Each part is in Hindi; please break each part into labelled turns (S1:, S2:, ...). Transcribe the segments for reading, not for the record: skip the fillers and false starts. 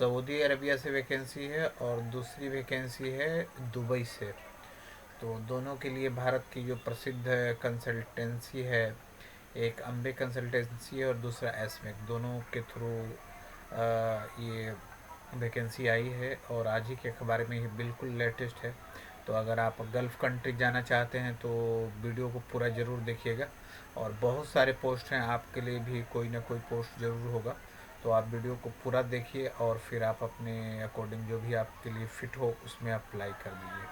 S1: सऊदी अरबिया से वैकेंसी है और दूसरी वैकेंसी है दुबई से। तो दोनों के लिए भारत की जो प्रसिद्ध कंसल्टेंसी है, एक अम्बे कंसल्टेंसी है और दूसरा एसमेक, दोनों के थ्रू ये वैकेंसी आई है और आज ही के अखबार में ये बिल्कुल लेटेस्ट है। तो अगर आप गल्फ़ कंट्री जाना चाहते हैं तो वीडियो को पूरा ज़रूर देखिएगा। और बहुत सारे पोस्ट हैं, आपके लिए भी कोई ना कोई पोस्ट ज़रूर होगा। तो आप वीडियो को पूरा देखिए और फिर आप अपने अकॉर्डिंग जो भी आपके लिए फ़िट हो उसमें अप्लाई कर दीजिए।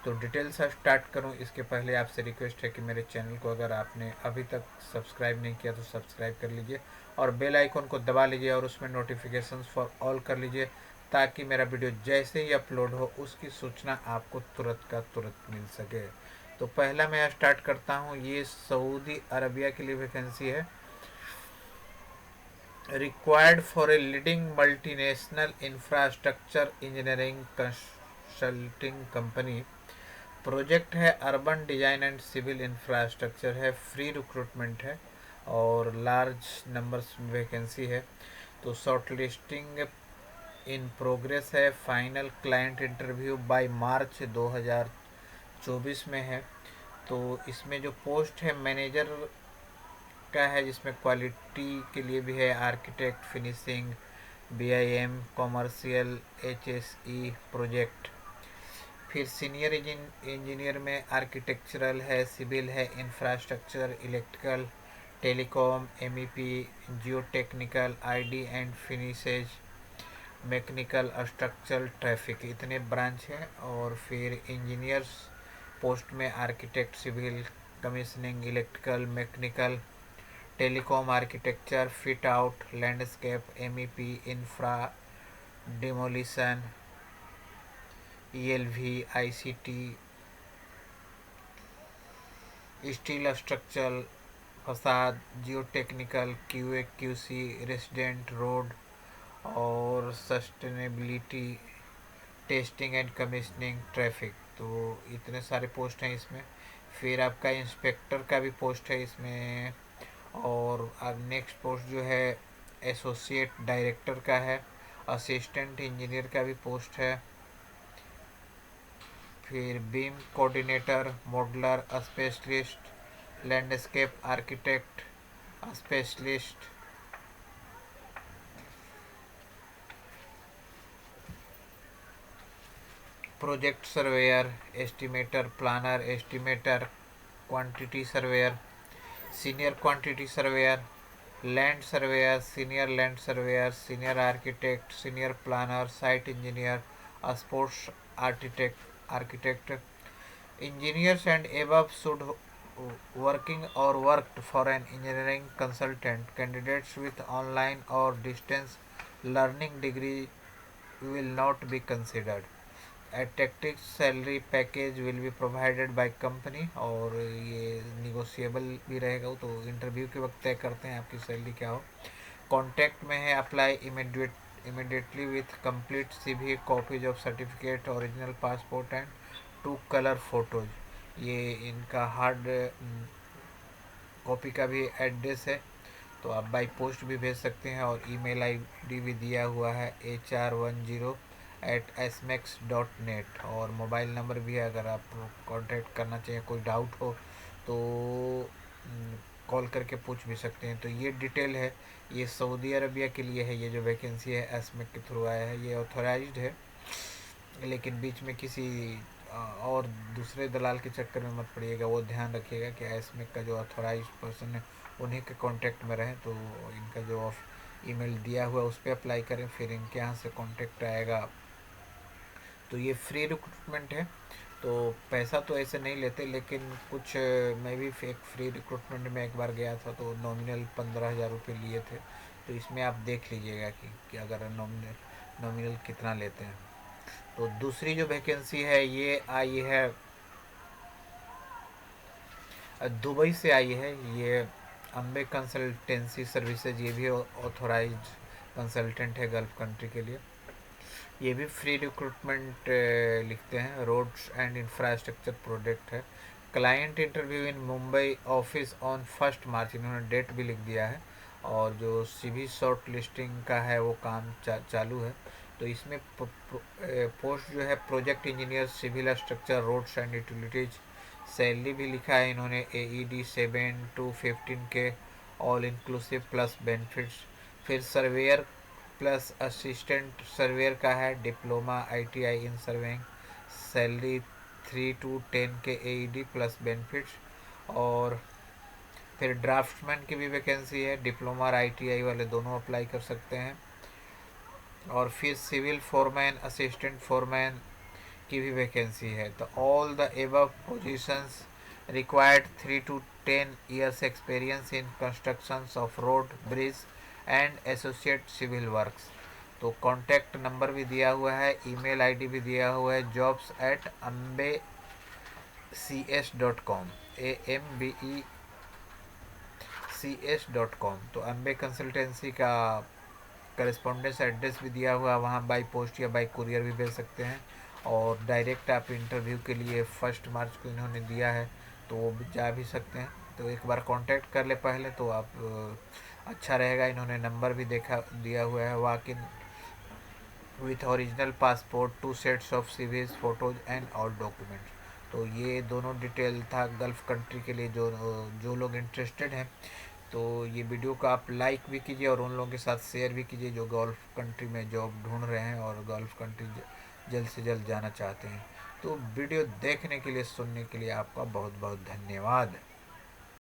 S1: तो डिटेल से स्टार्ट करूं इसके पहले आपसे रिक्वेस्ट है कि मेरे चैनल को अगर आपने अभी तक सब्सक्राइब नहीं किया तो सब्सक्राइब कर लीजिए और बेल आइकन को दबा लीजिए और उसमें नोटिफिकेशंस फॉर ऑल कर लीजिए, ताकि मेरा वीडियो जैसे ही अपलोड हो उसकी सूचना आपको तुरंत का तुरंत मिल सके। तो पहला मैं स्टार्ट करता हूँ। ये सऊदी अरबिया के लिए वैकेंसी है। Required for a leading multinational infrastructure engineering consulting company. Project है urban design and civil infrastructure है। फ्री रिक्रूटमेंट है और लार्ज नंबर्स में वैकेंसी है। तो शॉर्ट लिस्टिंग इन प्रोग्रेस है। Final client interview by March 2024 में है। तो इसमें जो पोस्ट है मैनेजर का है, जिसमें क्वालिटी के लिए भी है, architect, finishing, BIM, commercial, HSE project. फिर सीनियर इंजीनियर में आर्किटेक्चरल है, सिविल है, infrastructure, electrical, telecom, MEP, geotechnical, ID and finishes, mechanical, structural, traffic, इतने ब्रांच हैं। और फिर इंजीनियर्स पोस्ट में architect, civil, commissioning, electrical, mechanical, telecom, architecture, fit out, landscape, MEP, infra, demolition, ELV, ICT, steel structure, facade, geotechnical, QA QC, resident, road और sustainability, testing and commissioning, traffic. तो इतने सारे पोस्ट हैं इसमें। फिर आपका इंस्पेक्टर का भी पोस्ट है इसमें। और अब नेक्स्ट पोस्ट जो है एसोसिएट डायरेक्टर का है। असिस्टेंट इंजीनियर का भी पोस्ट है। फिर beam coordinator, modeller specialist, landscape architect specialist, project surveyor, estimator, planner, estimator, quantity surveyor, senior quantity surveyor, land surveyor, senior land surveyor, senior architect, senior planner, site engineer, sports architect. Engineers and above should working or worked for an engineering consultant. Candidates with online or distance learning degree will not be considered. Attractive salary package will be provided by company और ये निगोशिएबल भी रहेगा। तो इंटरव्यू के वक्त तय करते हैं आपकी सैलरी क्या हो। कॉन्टैक्ट में है apply immediately with complete CV, copies of certificate, original passport and 2 colour photos. ये इनका हार्ड कॉपी का भी एड्रेस है, तो आप बाई पोस्ट भी भेज सकते हैं। और ईमेल आईडी भी दिया हुआ है hr10@smax.net। और मोबाइल नंबर भी है, अगर आप कांटेक्ट करना चाहिए, कोई डाउट हो तो कॉल करके पूछ भी सकते हैं। तो ये डिटेल है, ये सऊदी अरबिया के लिए है। ये जो वैकेंसी है एसमेक के थ्रू आया है, ये ऑथोराइज्ड है, लेकिन बीच में किसी और दूसरे दलाल के चक्कर में मत पड़िएगा। वो ध्यान रखिएगा कि एसमेक का जो ऑथोराइज पर्सन है उन्हीं के कांटेक्ट में रहें। तो इनका जो ईमेल दिया हुआ है उस पर अप्लाई करें, फिर इनके यहाँ से कांटेक्ट आएगा। तो ये फ्री रिक्रूटमेंट है, तो पैसा तो ऐसे नहीं लेते, लेकिन कुछ मैं भी एक फ्री रिक्रूटमेंट में एक बार गया था तो नॉमिनल 15,000 रुपये लिए थे। तो इसमें आप देख लीजिएगा कि अगर नॉमिनल कितना लेते हैं। तो दूसरी जो वैकेंसी है ये आई है दुबई से आई है। ये अम्बे कंसल्टेंसी सर्विसेज, ये भी ऑथोराइज्ड कंसल्टेंट है गल्फ कंट्री के लिए। ये भी फ्री रिक्रूटमेंट लिखते हैं। रोड्स एंड इंफ्रास्ट्रक्चर प्रोजेक्ट है। Client interview in Mumbai office on 1 मार्च, इन्होंने डेट भी लिख दिया है। और जो सीवी शॉर्ट लिस्टिंग का है वो काम चालू है। तो इसमें पोस्ट जो है project engineer civil structure roads and utilities. Salary भी लिखा है इन्होंने AED 7 to 15 के ऑल इंक्लूसिव प्लस बेनिफिट्स। फिर सर्वेयर प्लस असिस्टेंट सर्वेयर का है diploma ITI in surveying, salary 3 to 10 के AED प्लस बेनिफिट्स। और फिर ड्राफ्टमैन की भी वैकेंसी है, डिप्लोमा और ITI वाले दोनों अप्लाई कर सकते हैं। और फिर सिविल फोरमैन असिस्टेंट फोरमैन की भी वैकेंसी है। तो all the above positions required 3 to 10 years experience in constructions of road bridge and associate civil works. तो कॉन्टैक्ट नंबर भी दिया हुआ है, ईमेल ID भी दिया हुआ है jobs@ambecs.com AMBECS.com। तो अम्बे कंसल्टेंसी का करस्पॉन्डेंस एड्रेस भी दिया हुआ है, वहाँ बाई पोस्ट या बाई कुरियर भी भेज सकते हैं। और डायरेक्ट आप इंटरव्यू के लिए 1 मार्च को इन्होंने दिया है, तो वो जा भी सकते हैं। तो एक बार कांटेक्ट कर ले पहले तो आप अच्छा रहेगा। इन्होंने नंबर भी देखा दिया हुआ है, walk in with original passport 2 sets of CVs photos and all documents. तो ये दोनों डिटेल था गल्फ़ कंट्री के लिए जो लोग इंटरेस्टेड हैं। तो ये वीडियो को आप लाइक भी कीजिए और उन लोगों के साथ शेयर भी कीजिए जो गल्फ़ कंट्री में जॉब ढूंढ रहे हैं और गल्फ़ कंट्री जल्द से जल्द जाना चाहते हैं। तो वीडियो देखने के लिए सुनने के लिए आपका बहुत बहुत धन्यवाद।